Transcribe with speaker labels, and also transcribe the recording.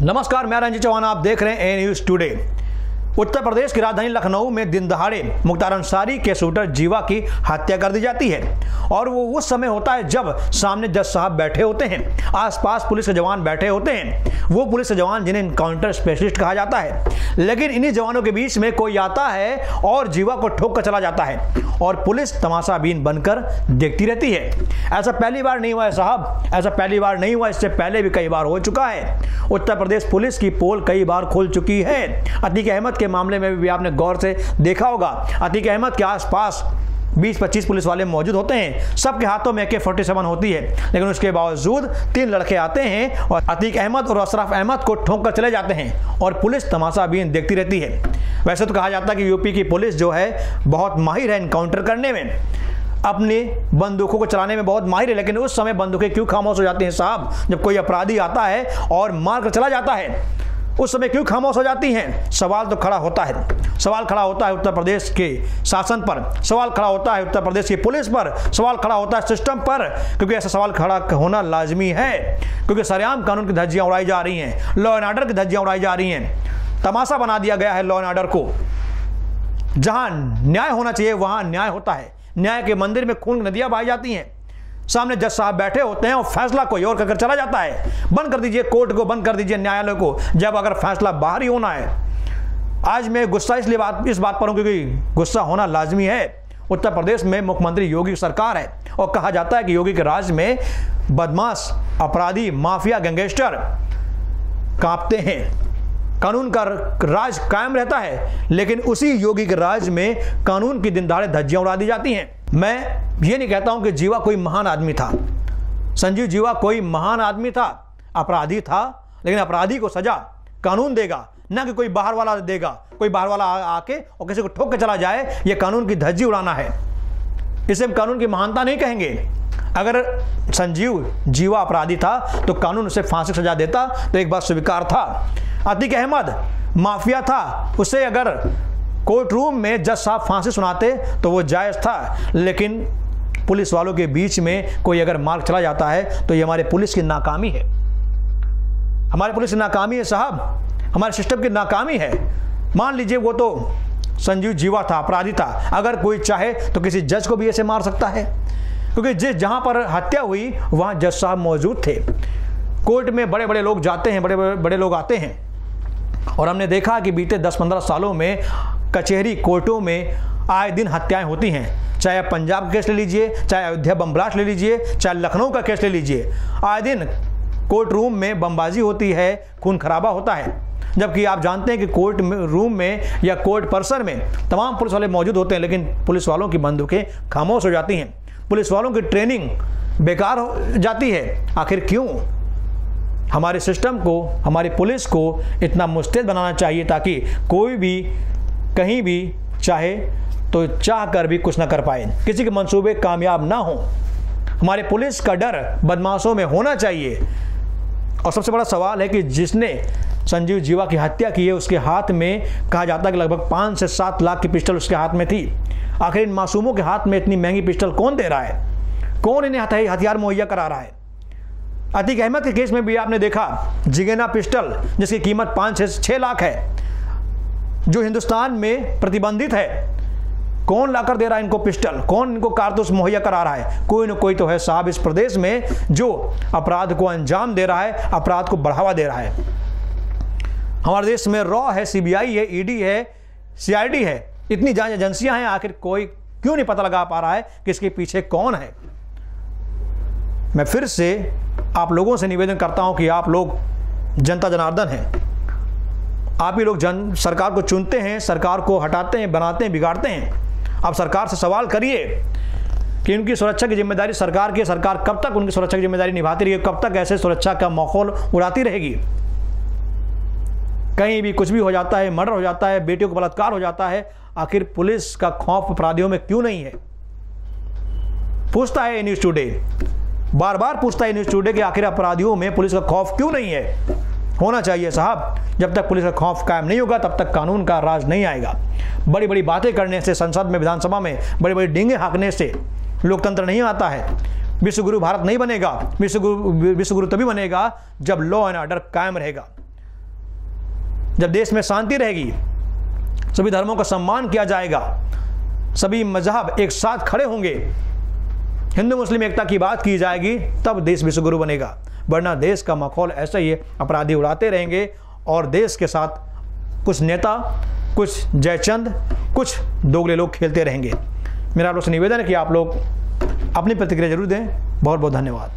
Speaker 1: नमस्कार, मैं रंजीत चौहान, आप देख रहे हैं ए न्यूज़ टुडे। उत्तर प्रदेश की राजधानी लखनऊ में दिन दहाड़े मुख्तार अंसारी के शूटर जीवा की हत्या कर दी जाती है और वो उस समय होता है जब सामने जज साहब बैठे होते हैं, आसपास पुलिस के जवान बैठे होते हैं, वो पुलिस के जवान जिन्हें इनकाउंटर स्पेशलिस्ट कहा जाता है। लेकिन इन्हीं जवानों के बीच में कोई आता है और जीवा को ठोक कर चला जाता है और पुलिस तमाशाबीन बनकर देखती रहती है। ऐसा पहली बार नहीं हुआ है साहब, ऐसा पहली बार नहीं हुआ, इससे पहले भी कई बार हो चुका है। उत्तर प्रदेश पुलिस की पोल कई बार खुल चुकी है। अतीक अहमद के मामले में भी आपने गौर से देखा होगा। अतीक अहमद के आसपास 20-25 पुलिस वाले मौजूद होते हैं, सबके हाथों में AK-47 होती है, लेकिन उसके बावजूद 3 लड़के आते हैं और अतीक अहमद और अशरफ अहमद को ठोक कर चले जाते हैं और पुलिस तमाशाबीन देखती रहती है। वैसे तो कहा जाता है कि यूपी की पुलिस जो है बहुत माहिर है इनकाउंटर करने में, अपनी बंदूकों को चलाने में बहुत माहिर है, लेकिन उस समय बंदूकें क्यों खामोश हो जाती हैं साहब? जब कोई अपराधी आता है और मार कर चला जाता है, उस समय क्यों खामोश हो जाती हैं? सवाल तो खड़ा होता है, सवाल खड़ा होता है उत्तर प्रदेश के शासन पर, सवाल खड़ा होता है उत्तर प्रदेश की पुलिस पर, सवाल खड़ा होता है सिस्टम पर, क्योंकि ऐसा सवाल खड़ा होना लाजमी है, क्योंकि सरेआम कानून की धज्जियां उड़ाई जा रही हैं, लॉ एंड ऑर्डर की धज्जियां उड़ाई जा रही हैं। तमाशा बना दिया गया है लॉ एंड ऑर्डर को। जहां न्याय होना चाहिए वहां न्याय होता है, न्याय के मंदिर में खून की नदियां बहाई जाती हैं। सामने जज साहब बैठे होते हैं और फैसला कोई और कर चला जाता है। बंद कर दीजिए कोर्ट को, बंद कर दीजिए न्यायालय को, जब अगर फैसला बाहर ही होना है। आज मैं गुस्सा इसलिए इस बात पर हूं क्योंकि गुस्सा होना लाजमी है। उत्तर प्रदेश में मुख्यमंत्री योगी की सरकार है और कहा जाता है कि योगी के राज में बदमाश, अपराधी, माफिया, गैंगस्टर कांपते हैं, कानून का राज कायम रहता है, लेकिन उसी योगी के राज में कानून की दिन दहाड़े धज्जियां उड़ा दी जाती हैं। मैं ये नहीं कहता हूं कि जीवा कोई महान आदमी था, संजीव जीवा कोई महान आदमी था, अपराधी था, लेकिन अपराधी को सजा कानून देगा, ना कि कोई बाहर वाला देगा। कोई बाहर वाला आके और किसी को ठोक के चला जाए, ये कानून की धज्जी उड़ाना है, इसे हम कानून की महानता नहीं कहेंगे। अगर संजीव जीवा अपराधी था तो कानून उसे फांसी की सजा देता तो एक बात स्वीकार था। अतीक अहमद माफिया था, उसे अगर कोर्ट रूम में जज साहब फांसी सुनाते तो वो जायज़ था, लेकिन पुलिस वालों के बीच में कोई अगर मार चला जाता है तो ये हमारे पुलिस की नाकामी है, हमारे पुलिस की नाकामी है साहब, हमारे सिस्टम की नाकामी है। मान लीजिए वो तो संजीव जीवा था, अपराधी था, अगर कोई चाहे तो किसी जज को भी ऐसे मार सकता है, क्योंकि जहां पर हत्या हुई वहां जज साहब मौजूद थे। कोर्ट में बड़े बड़े लोग जाते हैं, बड़े लोग आते हैं, और हमने देखा कि बीते 10-15 सालों में कचहरी कोर्टों में आए दिन हत्याएं होती हैं। चाहे आप पंजाब का केस ले लीजिए, चाहे अयोध्या बम ब्लास्ट ले लीजिए, चाहे लखनऊ का केस ले लीजिए, आए दिन कोर्ट रूम में बमबाजी होती है, खून खराबा होता है। जबकि आप जानते हैं कि कोर्ट रूम में या कोर्ट परिसर में तमाम पुलिस वाले मौजूद होते हैं, लेकिन पुलिस वालों की बंदूकें खामोश हो जाती हैं, पुलिस वालों की ट्रेनिंग बेकार हो जाती है। आखिर क्यों? हमारे सिस्टम को, हमारी पुलिस को इतना मुस्तैद बनाना चाहिए ताकि कोई भी कहीं भी चाहे तो चाह कर भी कुछ ना कर पाए, किसी के मंसूबे कामयाब ना हो। हमारे पुलिस का डर बदमाशों में होना चाहिए। और सबसे बड़ा सवाल है कि जिसने संजीव जीवा की हत्या की है उसके हाथ में कहा जाता है कि लगभग 5 से 7 लाख की पिस्टल उसके हाथ में थी। आखिर इन मासूमों के हाथ में इतनी महंगी पिस्टल कौन दे रहा है? कौन इन्हें हथियार मुहैया करा रहा है? अतीक अहमद के केस में भी आपने देखा जिगेना पिस्टल जिसकी कीमत 5 से 6 लाख है, जो हिंदुस्तान में प्रतिबंधित है। कौन लाकर दे रहा है इनको पिस्टल? कौन इनको कारतूस मुहैया करा रहा है? कोई न कोई तो है साहब इस प्रदेश में जो अपराध को अंजाम दे रहा है, अपराध को बढ़ावा दे रहा है। हमारे देश में रॉ है, CBI है, ED है, CID है, इतनी जांच एजेंसियां हैं, आखिर कोई क्यों नहीं पता लगा पा रहा है कि इसके पीछे कौन है? मैं फिर से आप लोगों से निवेदन करता हूं कि आप लोग जनता जनार्दन हैं, आप ही लोग सरकार को चुनते हैं, सरकार को हटाते हैं, बनाते हैं, बिगाड़ते हैं। आप सरकार से सवाल करिए कि उनकी सुरक्षा की जिम्मेदारी सरकार की है, सरकार कब तक उनकी सुरक्षा की जिम्मेदारी निभाती रहेगी, कब तक ऐसे सुरक्षा का माहौल उड़ाती रहेगी? कहीं भी कुछ भी हो जाता है, मर्डर हो जाता है, बेटियों को बलात्कार हो जाता है, आखिर पुलिस का खौफ अपराधियों में क्यों नहीं है? पूछता है न्यूज़ टुडे, बार बार पूछता है न्यूज़ टुडे कि आखिर अपराधियों में पुलिस का खौफ क्यों नहीं है? होना चाहिए साहब। जब तक पुलिस का खौफ कायम नहीं होगा तब तक कानून का राज नहीं आएगा। बड़ी बड़ी बातें करने से, संसद में, विधानसभा में बड़ी बड़ी डींगे हाँकने से लोकतंत्र नहीं आता है। विश्वगुरु भारत नहीं बनेगा। विश्वगुरु तभी बनेगा जब लॉ एंड ऑर्डर कायम रहेगा। जब देश में शांति रहेगी, सभी धर्मों का सम्मान किया जाएगा, सभी मजहब एक साथ खड़े होंगे, हिंदू मुस्लिम एकता की बात की जाएगी, तब देश विश्वगुरु बनेगा। वरना देश का माहौल ऐसा ही है, अपराधी उड़ाते रहेंगे और देश के साथ कुछ नेता, कुछ जयचंद, कुछ दोगले लोग खेलते रहेंगे। मेरा आप लोग से निवेदन है कि आप लोग अपनी प्रतिक्रिया जरूर दें। बहुत बहुत धन्यवाद।